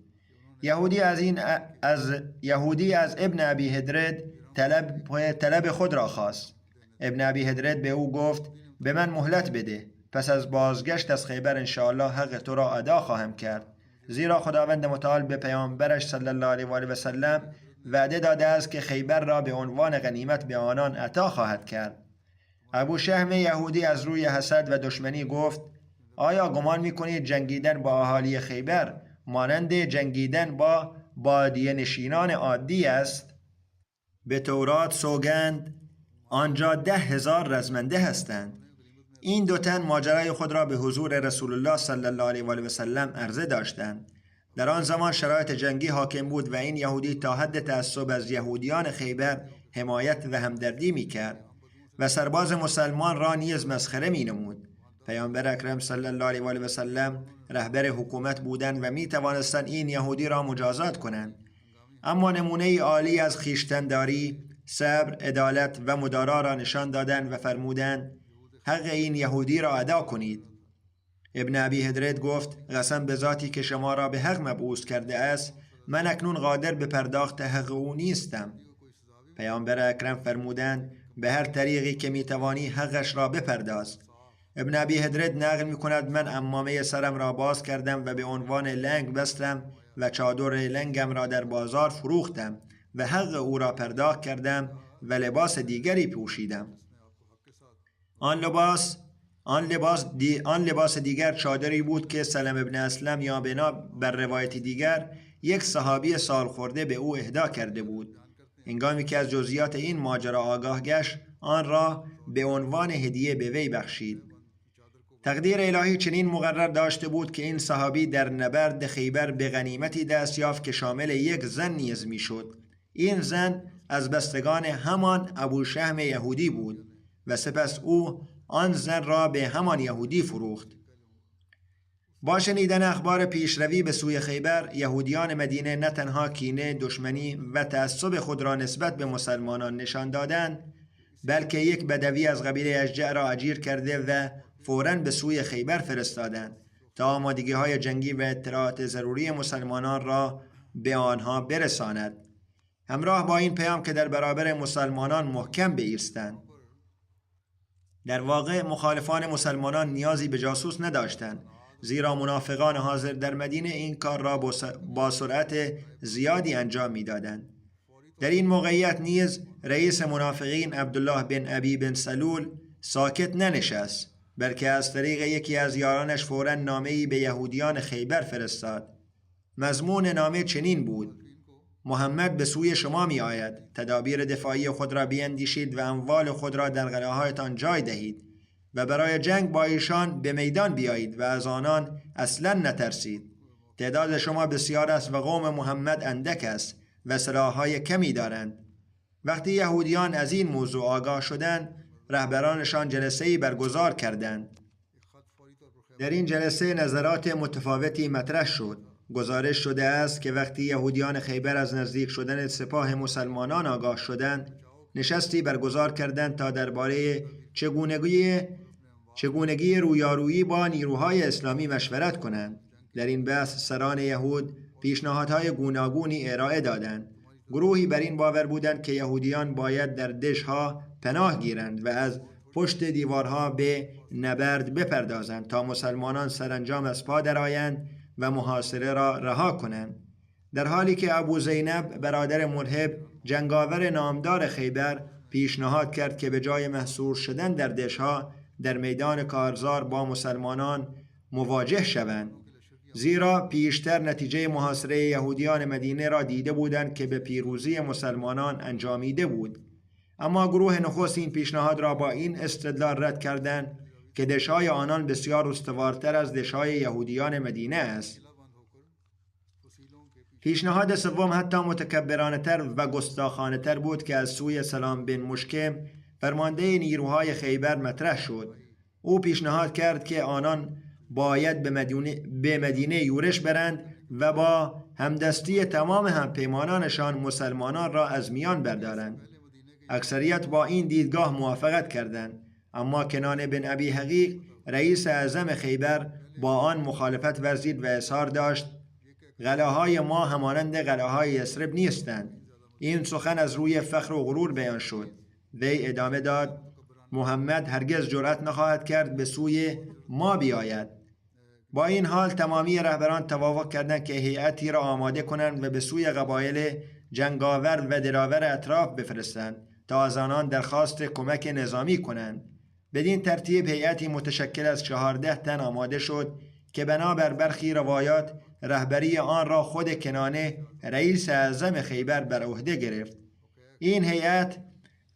یهودی از ابن ابی حدرد طلب خود را خواست. ابن ابی حدرد به او گفت به من مهلت بده، پس از بازگشت از خیبر انشاءالله حق تو را ادا خواهم کرد، زیرا خداوند متعال به پیامبرش صلی الله علیه و آله و سلم وعده داده است که خیبر را به عنوان غنیمت به آنان عطا خواهد کرد. ابو شهم یهودی از روی حسد و دشمنی گفت آیا گمان می‌کنید جنگیدن با اهالی خیبر مانند جنگیدن با بادیه نشینان عادی است؟ به تورات سوگند آنجا 10,000 رزمنده هستند. این 2 تن ماجرای خود را به حضور رسول الله صلی الله علیه و آله و سلم عرضه داشتند. در آن زمان شرایط جنگی حاکم بود و این یهودی تا حد تعصب از یهودیان خیبر حمایت و همدردی می‌کرد و سرباز مسلمان را نیز مسخره می‌نمود. پیامبر اکرم صلی الله علیه و آله و سلم رهبر حکومت بودند و می‌توانستند این یهودی را مجازات کنند، اما نمونه عالی از خویشتن‌داری، صبر، عدالت و مدارا را نشان دادند و فرمودند حق این یهودی را ادا کنید. ابن ابی حدرد گفت قسم به ذاتی که شما را به حق مبعوث کرده است، من اکنون قادر به پرداخت حق او نیستم. پیامبر اکرم فرمودند به هر طریقی که میتوانی حقش را بپرداز. ابن ابی حدرد نقل میکند من عمامه سرم را باز کردم و به عنوان لنگ بستم و چادر لنگم را در بازار فروختم و حق او را پرداخت کردم و لباس دیگری پوشیدم. آن لباس دیگر چادری بود که سلم ابن اسلم یا بنا بر روایت دیگر یک صحابی سال خورده به او اهدا کرده بود. هنگامی که از جزئیات این ماجرا آگاه گشت آن را به عنوان هدیه به وی بخشید. تقدیر الهی چنین مقرر داشته بود که این صحابی در نبرد خیبر به غنیمتی دست یافت که شامل یک زن نیز میشد. این زن از بستگان همان ابو شهم یهودی بود و سپس او آن زن را به همان یهودی فروخت. با شنیدن اخبار پیشروی به سوی خیبر، یهودیان مدینه نه تنها کینه، دشمنی و تعصب خود را نسبت به مسلمانان نشان دادند، بلکه یک بدوی از قبیله اشجع را اجیر کرده و فوراً به سوی خیبر فرستادند تا آمادگی‌های جنگی و اطلاعات ضروری مسلمانان را به آنها برساند، همراه با این پیام که در برابر مسلمانان محکم بایستند. در واقع مخالفان مسلمانان نیازی به جاسوس نداشتند، زیرا منافقان حاضر در مدینه این کار را با سرعت زیادی انجام می‌دادند. در این موقعیت نیز رئیس منافقین عبدالله بن ابی بن سلول ساکت ننشست، بلکه از طریق یکی از یارانش فوراً نامه‌ای به یهودیان خیبر فرستاد. مضمون نامه چنین بود: محمد به سوی شما می آید، تدابیر دفاعی خود را بیندیشید و اموال خود را در قلعه‌هایتان جای دهید و برای جنگ با ایشان به میدان بیایید و از آنان اصلا نترسید. تعداد شما بسیار است و قوم محمد اندک است و سلاح‌های کمی دارند. وقتی یهودیان از این موضوع آگاه شدند، رهبرانشان جلسه‌ای برگزار کردند. در این جلسه نظرات متفاوتی مطرح شد. گزارش شده است که وقتی یهودیان خیبر از نزدیک شدن سپاه مسلمانان آگاه شدند، نشستی برگزار کردند تا درباره چگونگی رویارویی با نیروهای اسلامی مشورت کنند. در این بحث سران یهود پیشنهادهای گوناگونی ارائه دادند. گروهی بر این باور بودند که یهودیان باید در دشها پناه گیرند و از پشت دیوارها به نبرد بپردازند تا مسلمانان سرانجام از پا درآیند و محاصره را رها کنند، در حالی که ابو زینب برادر ملهب جنگاور نامدار خیبر پیشنهاد کرد که به جای محصور شدن در دشها در میدان کارزار با مسلمانان مواجه شوند، زیرا پیشتر نتیجه محاصره یهودیان مدینه را دیده بودند که به پیروزی مسلمانان انجامیده بود. اما گروه نخست این پیشنهاد را با این استدلال رد کردند که دشهای آنان بسیار استوارتر از دشهای یهودیان مدینه است. پیشنهاد سوم حتی متکبرانه تر و گستاخانه تر بود که از سوی سلام بن مشکم فرمانده نیروهای خیبر مطرح شد. او پیشنهاد کرد که آنان باید به مدینه یورش برند و با همدستی تمام همپیمانانشان مسلمانان را از میان بردارند. اکثریت با این دیدگاه موافقت کردند، اما کنانه بن ابی حقیق رئیس اعظم خیبر با آن مخالفت ورزید و اظهار داشت قلعه‌های ما همانند قلعه‌های یثرب نیستند. این سخن از روی فخر و غرور بیان شد. وی ادامه داد محمد هرگز جرأت نخواهد کرد به سوی ما بیاید. با این حال تمامی رهبران توافق کردند که هیئتی را آماده کنند و به سوی قبایل جنگاور و دلاور اطراف بفرستند تا از آنان درخواست کمک نظامی کنند. بدین ترتیب هیئتی متشکل از 14 تن آماده شد که بنابر برخی روایات رهبری آن را خود کنانه رئیس اعظم خیبر بر عهده گرفت. این هیئت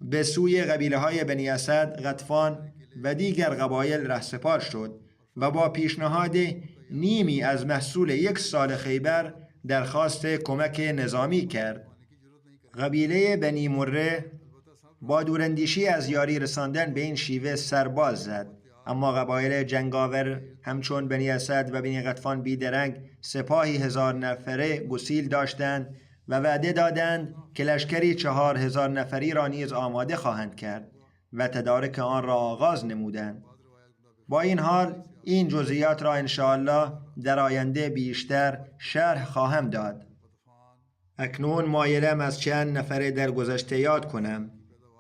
به سوی قبیله‌های بنی اسد، غطفان و دیگر قبایل رهسپار شد و با پیشنهاد نیمی از محصول 1 سال خیبر درخواست کمک نظامی کرد. قبیله بنی مره با دوراندیشی از یاری رساندن به این شیوه سرباز زد، اما قبایل جنگاور همچون بنی اسد و بنی غطفان بیدرنگ سپاهی 1000 نفره گسیل داشتند و وعده دادند که لشکری 4000 نفری را نیز آماده خواهند کرد و تدارک آن را آغاز نمودند. با این حال این جزئیات را انشاءالله در آینده بیشتر شرح خواهم داد. اکنون مایلم از چند نفره در گذشته یاد کنم.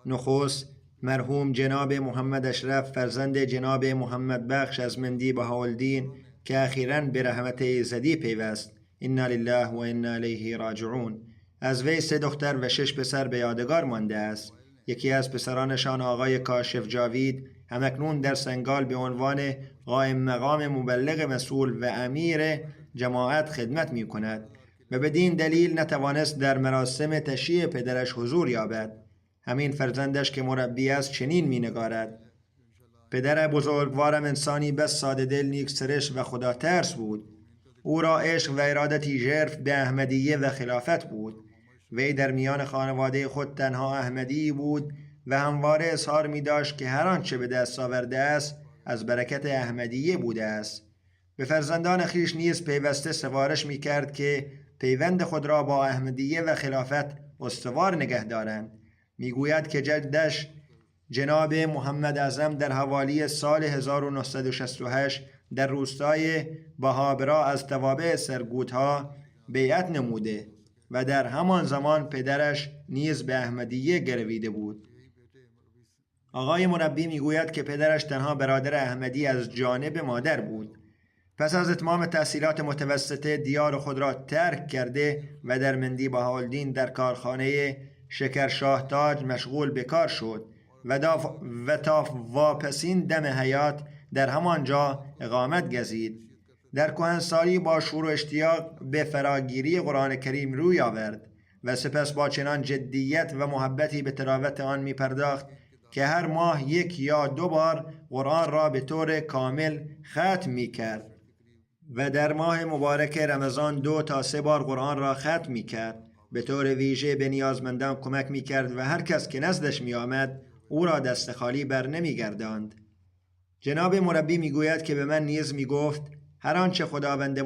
نخست مرحوم جناب محمد اشرف فرزند جناب محمد بخش از مندی بهاءالدین که اخیراً به رحمت ایزدی پیوست، انا لله و انا الیه راجعون. از وی 3 دختر و 6 پسر به یادگار مانده است. یکی از پسرانشان آقای کاشف جاوید همکنون در سنگال به عنوان قائم مقام مبلغ مسئول و امیر جماعت خدمت می کند و بدین دلیل نتوانست در مراسم تشییع پدرش حضور یابد. همین فرزندش که مربی است چنین می نگارد: پدر بزرگوارم انسانی بس ساده دل، نیک سرشت و خدا ترس بود. او را عشق و ارادتی ژرف به احمدیه و خلافت بود. وی در میان خانواده خود تنها احمدی بود و همواره اظهار می داشت که هر آنچه به دست آورده است از برکت احمدیه بوده است. به فرزندان خویش نیز پیوسته سفارش می کرد که پیوند خود را با احمدیه و خلافت استوار نگه دارند. می گوید که جدش جناب محمد اعظم در حوالی سال 1968 در روستای بهابرا از توابع سرگوتها بیعت نموده و در همان زمان پدرش نیز به احمدیه گرویده بود. آقای مربی میگوید که پدرش تنها برادر احمدی از جانب مادر بود. پس از اتمام تحصیلات متوسطه دیار خود را ترک کرده و در مندی بهاءالدین در کارخانه شکرشاه تاج مشغول به کار شد و تا واپسین دم حیات در همانجا اقامت گزید. در کهنسالی با شور و اشتیاق به فراگیری قرآن کریم روی آورد و سپس با چنان جدیت و محبتی به تلاوت آن می پرداخت که هر ماه 1 یا 2 بار قرآن را به طور کامل ختم می کرد و در ماه مبارک رمضان 2 تا 3 بار قرآن را ختم می کرد. به طور ویژه به نیازمندان کمک می کرد و هر کس که نزدش می آمد او را دست خالی بر نمی گرداند. جناب مربی می گوید که به من نیز می گفت هر آنچه خداوند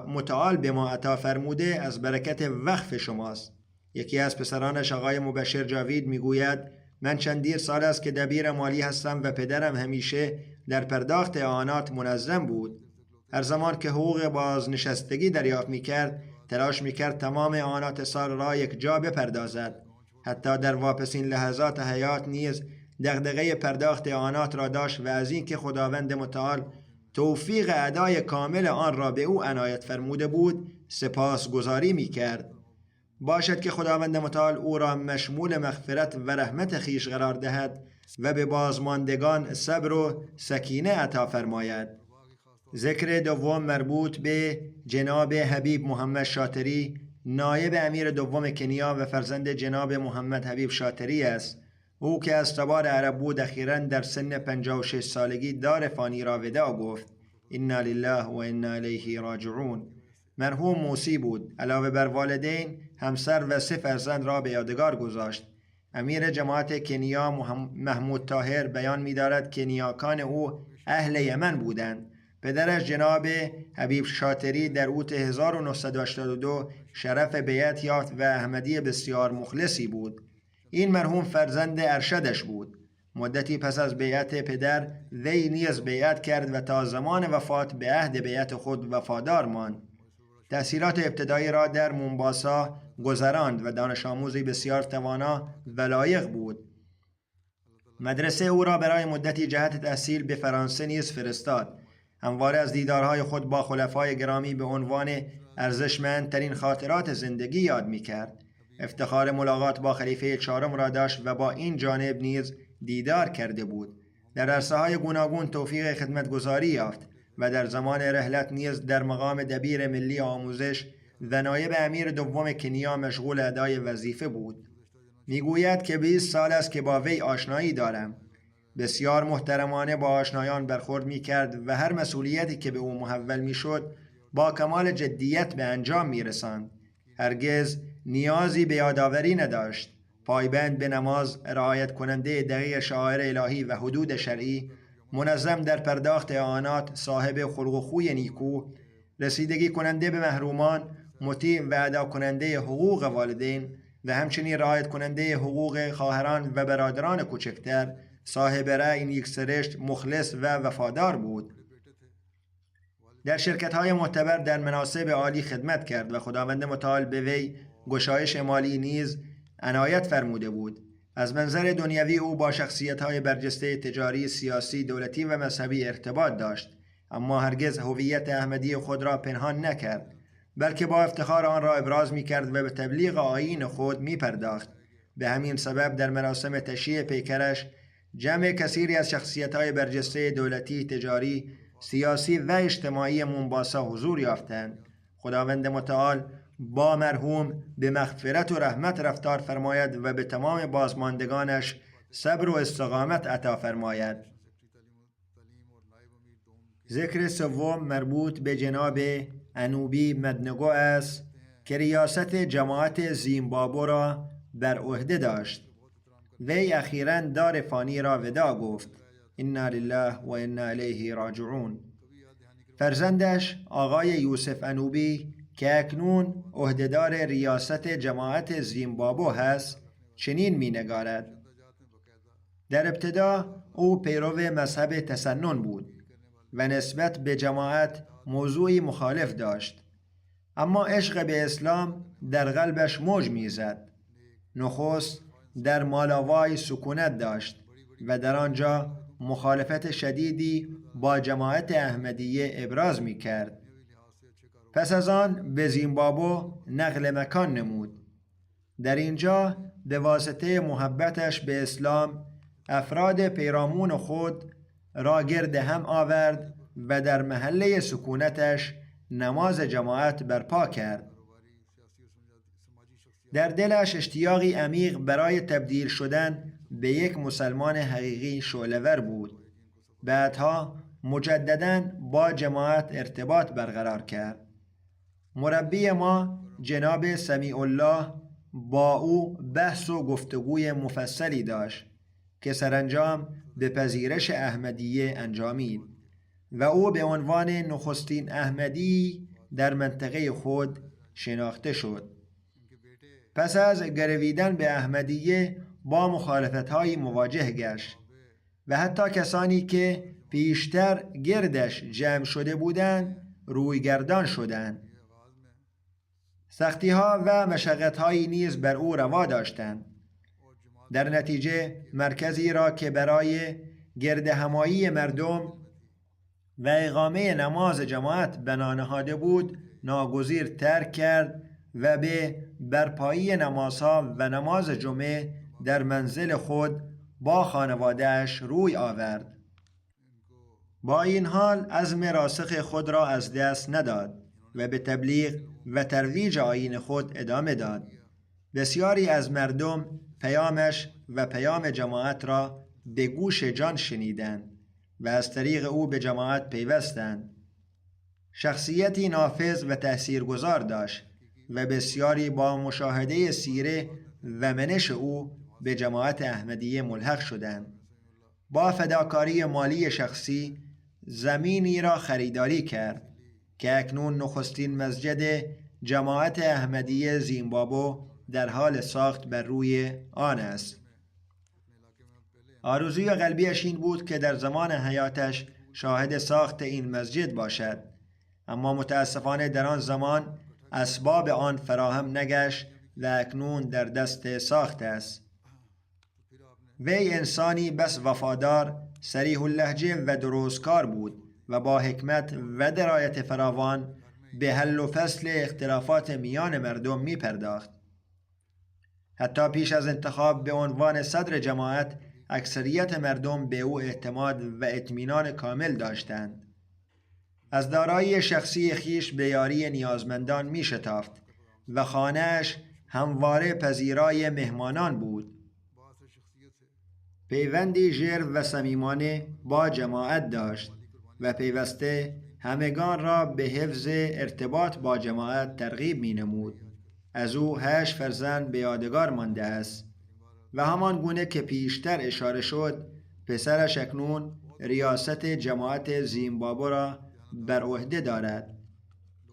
متعال به ما عطا فرموده از برکت وقف شماست. یکی از پسرانش آقای مبشر جاوید می گوید من چندین سال است که دبیر مالی هستم و پدرم همیشه در پرداخت اعانات منظم بود. هر زمان که حقوق بازنشستگی دریافت می کرد تلاش می کرد تمام اعانات سال را یک جا بپردازد. حتی در واپسین لحظات حیات نیز دغدغه پرداخت اعانات را داشت و از این که خداوند متعال توفیق ادای کامل آن را به او عنایت فرموده بود سپاسگزاری می کرد. باشد که خداوند متعال او را مشمول مغفرت و رحمت خیش قرار دهد و به بازماندگان صبر و سکینه عطا فرماید. ذکر دوم مربوط به جناب حبیب محمد شاطری، نایب امیر دوم کنیا و فرزند جناب محمد حبیب شاطری است. او که از تبار عرب بود اخیراً در سن 56 سالگی دار فانی را وداع گفت. انا لله و انا الیه راجعون. مرحوم موسی بود. علاوه بر والدین همسر و 3 فرزند را به یادگار گذاشت. امیر جماعت کنیا محمود طاهر بیان می دارد که نیاکان او اهل یمن بودند پدرش جناب حبیب شاطری در اوت 1982 شرف بیعت یافت و احمدی بسیار مخلصی بود. این مرحوم فرزند ارشدش بود. مدتی پس از بیعت پدر وی نیز بیعت کرد و تا زمان وفات به عهد بیعت خود وفادار ماند. تحصیلات ابتدایی را در مونباسا گذراند و دانش آموزی بسیار توانا و لایق بود. مدرسه او را برای مدتی جهت تحصیل به فرانسه نیز فرستاد. همواره از دیدارهای خود با خلفای گرامی به عنوان ارزشمندترین خاطرات زندگی یاد می‌کرد. افتخار ملاقات با خلیفه چهارم را داشت و با این جانب نیز دیدار کرده بود. در عرصه‌های گوناگون توفیق خدمتگزاری یافت و در زمان رحلت نیز در مقام دبیر ملی آموزش و نایب امیر دوم کنیا مشغول ادای وظیفه بود. میگوید که 20 سال است که با وی آشنایی دارم. بسیار محترمانه با آشنایان برخورد می‌کرد و هر مسئولیتی که به او محول می‌شد با کمال جدیت به انجام می‌رساند. هرگز نیازی به یادآوری نداشت. پایبند به نماز، رعایت کننده دقیق شعائر الهی و حدود شرعی، منظم در پرداخت اعانات، صاحب خلق و خوی نیکو، رسیدگی کننده به محرومان، مطیع و ادا کننده حقوق والدین و همچنین رعایت کننده حقوق خواهران و برادران کوچکتر، صاحب رأی نیکسرشت، مخلص و وفادار بود. در شرکت‌های معتبر در مناصب عالی خدمت کرد و خداوند متعال به وی گشایش مالی نیز عنایت فرموده بود. از منظر دنیوی او با شخصیت‌های برجسته تجاری، سیاسی، دولتی و مذهبی ارتباط داشت، اما هرگز هویت احمدی خود را پنهان نکرد، بلکه با افتخار آن را ابراز می‌کرد و به تبلیغ آیین خود می‌پرداخت. به همین سبب در مراسم تشییع پیکرش جمع کثیری از شخصیت‌های برجسته دولتی، تجاری، سیاسی و اجتماعی مونباسا حضور یافتند. خداوند متعال با مرحوم به مغفرت و رحمت رفتار فرماید و به تمام بازماندگانش صبر و استقامت عطا فرماید. ذکر سوم مربوط به جناب انوبی مدنگو است که ریاست جماعت زیمبابوه را بر عهده داشت. وی اخیراً دار فانی را ودا گفت. انا لله و انا الیه راجعون. فرزندش آقای یوسف انوبی که اکنون عهدهدار ریاست جماعت زیمبابوه هست چنین می‌نگارد: در ابتدا او پیرو مذهب تسنن بود و نسبت به جماعت موضوعی مخالف داشت، اما عشق به اسلام در قلبش موج می‌زد. نخست در مالاوای سکونت داشت و در آنجا مخالفت شدیدی با جماعت احمدیه ابراز می‌کرد. پس از آن به زیمبابوه نقل مکان نمود. در اینجا به واسطه محبتش به اسلام افراد پیرامون خود را گرد هم آورد و در محله سکونتش نماز جماعت برپا کرد. در دلش اشتیاقی عمیق برای تبدیل شدن به یک مسلمان حقیقی شعله‌ور بود. بعدها مجدداً با جماعت ارتباط برقرار کرد. مربی ما جناب سمیع الله با او بحث و گفتگوی مفصلی داشت که سرانجام به پذیرش احمدیه انجامید و او به عنوان نخستین احمدی در منطقه خود شناخته شد. پس از گرویدن به احمدیه با مخالفت‌هایی مواجه گشت و حتی کسانی که پیشتر گردش جمع شده بودند رویگردان شدند. سختی‌ها و مشقت‌هایی نیز بر او روا داشتند. در نتیجه مرکزی را که برای گرد همایی مردم و اقامه نماز جماعت بنا نهاده بود ناگزیر ترک کرد و به برپایی نمازها و نماز جمعه در منزل خود با خانواده‌اش روی آورد. با این حال عزم راسخ خود را از دست نداد و به تبلیغ و ترویج آیین خود ادامه داد. بسیاری از مردم پیامش و پیام جماعت را به گوش جان شنیدند و از طریق او به جماعت پیوستند. شخصیتی نافذ و تأثیرگذار داشت و بسیاری با مشاهده سیره و منش او به جماعت احمدیه ملحق شدند. با فداکاری مالی شخصی زمینی را خریداری کرد که اکنون نخستین مسجد جماعت احمدیه زیمبابوه در حال ساخت بر روی آن است. آرزوی قلبیش این بود که در زمان حیاتش شاهد ساخت این مسجد باشد، اما متاسفانه در آن زمان اسباب آن فراهم نگشت و اکنون در دست ساخت است. وی انسانی بس وفادار، صریح اللهجه و درستکار بود و با حکمت و درایت فراوان به حل و فصل اختلافات میان مردم می پرداخت. حتی پیش از انتخاب به عنوان صدر جماعت اکثریت مردم به او اعتماد و اطمینان کامل داشتند. از دارایی شخصی خیش به یاری نیازمندان می شتافت و خانه‌اش همواره پذیرای مهمانان بود. پیوندی ژرف و صمیمانه با جماعت داشت و پیوسته همگان را به حفظ ارتباط با جماعت ترغیب می نمود. از او 8 فرزند به یادگار مانده است و همان گونه که پیشتر اشاره شد، پسرش اکنون ریاست جماعت زیمبابوه را بر عهده دارد.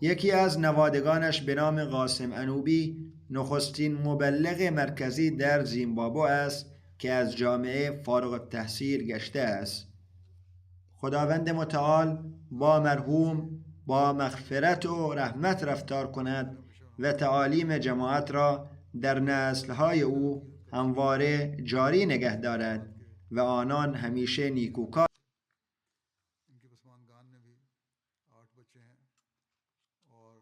یکی از نوادگانش به نام قاسم انوبی نخستین مبلغ مرکزی در زیمبابوه است که از جامعه فارغ التحصیل گشته است. خداوند متعال با مرحوم با مغفرت و رحمت رفتار کند و تعالیم جماعت را در نسل‌های او همواره جاری نگه دارد و آنان همیشه نیکوکار. इनके पसमानगान ने भी 8 बच्चे हैं और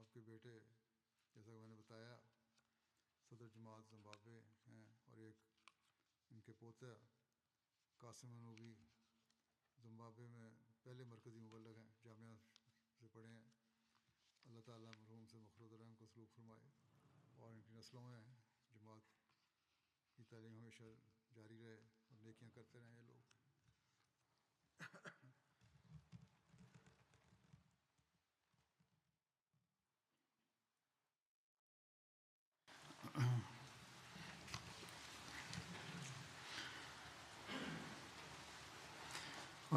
आपके बेटे जैसा कि मैंने बताया सदर जमात जिम्बाब्वे हैं और एक इनके पोता कासिम अनूबी जिम्बाब्वे में पहले मरकज़ी मुबल्लिग हैं, जामिया से पढ़े हैं। अल्लाह ताला मरहूम से मखरूद रहम को सलूक फरमाए और इनकी नस्लों में जमात की तालीम हमेशा जारी रहे और नेकियां करते रहें ये लोग।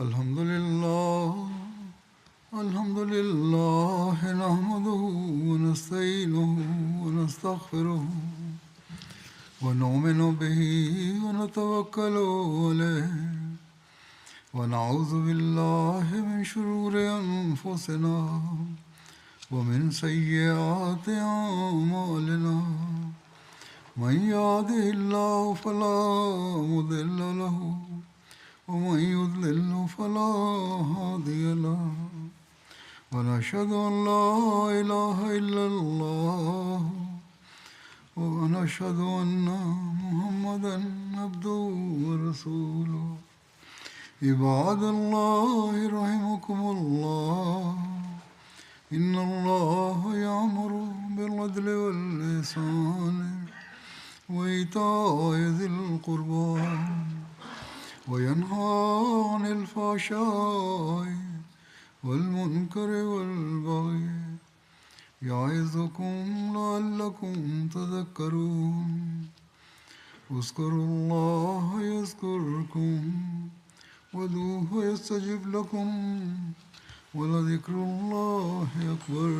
الحمد لله نحمده ونستعينه ونستغفره ونؤمن به ونتوكل عليه ونعوذ بالله من شرور أنفسنا ومن سيئات أعمالنا من يهده الله فلا مضل له ومن يضلل فلا هادي له ونشهد أن لا إله إلا الله ونشهد أن محمدا عبده ورسوله عباد الله رحمكم الله إن الله يأمر بالعدل والإحسان وإيتاء ذي القربى وينهى عن الفحشاء والمنكر والبغي يعظكم لعلكم تذكرون اذكروا الله يذكركم وادعوه يستجب لكم ولذكر الله أكبر.